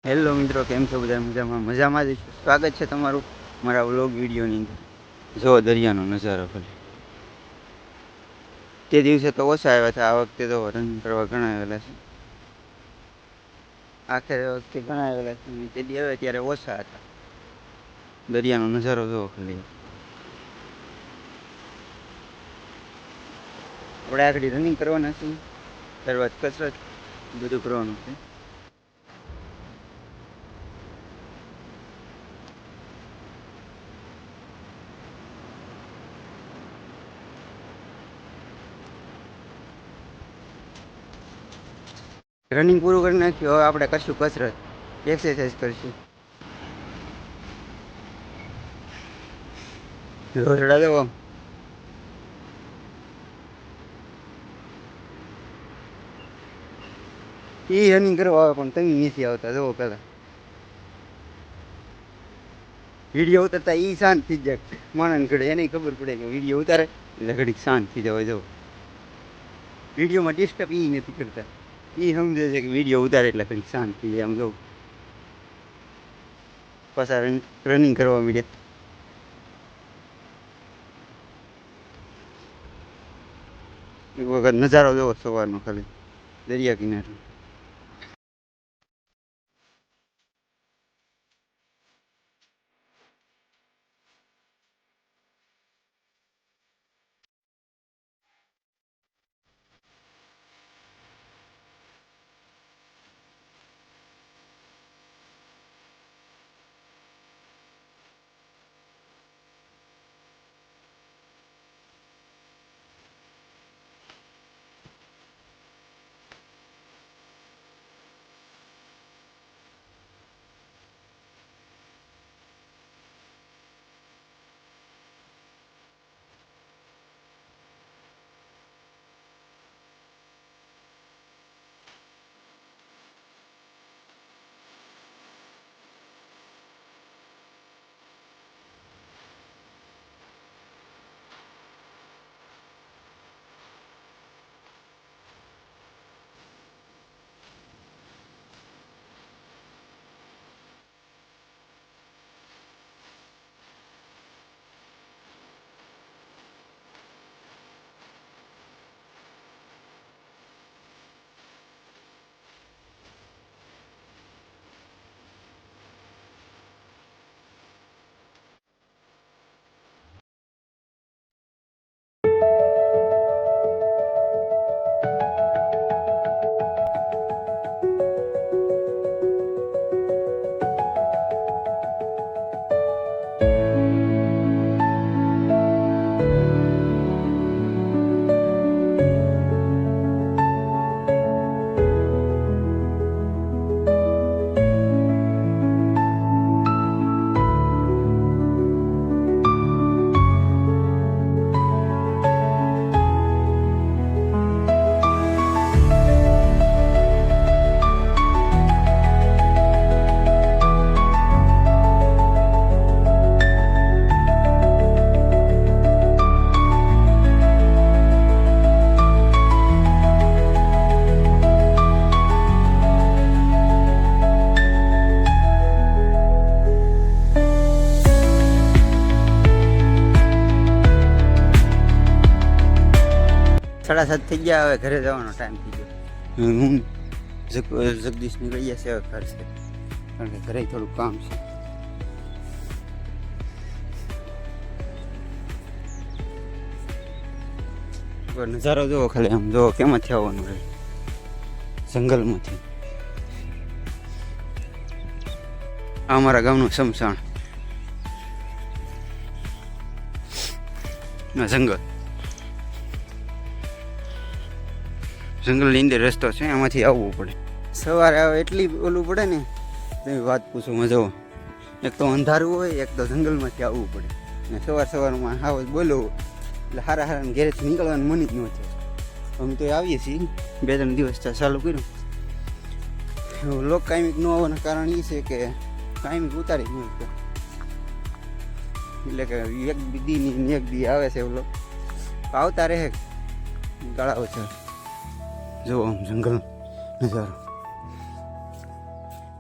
Hello મિત્રો, કેમ છો? બધા મજામાં જ છો? સ્વાગત છે તમારું મારા વ્લોગ વિડીયોની અંદર. જો દરિયાનો નજારો ખાલી. તે દિવસે તો ઓછા આવ્યા હતા, આ વખતે તો રનિંગ કરવા ઘણા આવેલા છે. આખરે વખતે ઘણા આવેલા છે, તે દી આવે ત્યારે ઓછા હતા. દરિયાનો નજારો જોવો ખાલી. આપણે આગળ રનિંગ કરવાના છીએ, ત્યારબાદ કસરત બધું કરવાનું છે. રનિંગ પૂરું કરી નાખ્યું, હવે આપણે કરશું કસરત, એક્સરસાઇઝ કરશું. રોજડા દેવો એ રનિંગ કરવા આવે પણ તમે નથી આવતા. જુઓ પેલા વિડીયો ઉતારતા એ શાંત થઈ જાય, માણસ ઘડે એને ખબર પડે કે વિડીયો ઉતારે એટલે ઘડીક શાંત થઈ જવાય. જો વિડીયોમાં ડિસ્ટર્બ એ નથી કરતા, એ સમજે છે કે વિડીયો ઉતારે એટલે ઘડીક શાંત થઈ જાય. આમ જો પાછા રનિંગ કરવા મળે. એક વખત નજારો જોવો સવારનો ખાલી દરિયા કિનારે. સાડા 7 થઈ ગયા, હવે ઘરે જવાનો ટાઈમ થઈ ગયો. હું જગદીશ નીકળી ગયા છે હવે ઘર છે, કારણ કે ઘરે થોડું કામ છે. નજારો જોવો ખાલી, આમ જોવો કેમાંથી આવવાનું રહે, જંગલમાંથી. આ અમારા ગામનું શમશાન, જંગલ, જંગલની અંદર રસ્તો છે, એમાંથી આવવું પડે. સવારે આવે એટલી ઓલું પડે ને, તમે વાત પૂછો. મજો એક તો અંધારું હોય, એક તો જંગલમાંથી આવવું પડે, ને સવારમાં હાવ બોલો એટલે હારા હારા ઘેરેથી નીકળવાનું મન જ ન થાય. અમે તો આવીએ છીએ, 2-3 દિવસ ચાલુ કર્યું. લોક કાયમિક ન આવવાના કારણ એ છે કે કાયમિક ઉતારી ન શકતો, એટલે કે એક દી એક દી આવે છે એવો આવતા રહે. ગાળાઓ છે, જો આમ જંગલ નજારો.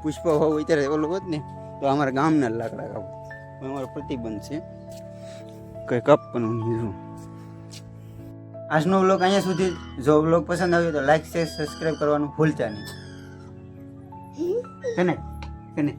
પુષ્પા ભાવ અત્યારે ઓલું હોત ને તો અમારા ગામના લાકડા કાપો, અમારો પ્રતિબંધ છે કંઈ કાપવાનું નહીં. આજનો વ્લોગ અહીંયા સુધી. જો વ્લોગ પસંદ આવ્યો તો લાઈક શેર સબસ્ક્રાઈબ કરવાનું ભૂલતા નહીં. કે નહીં?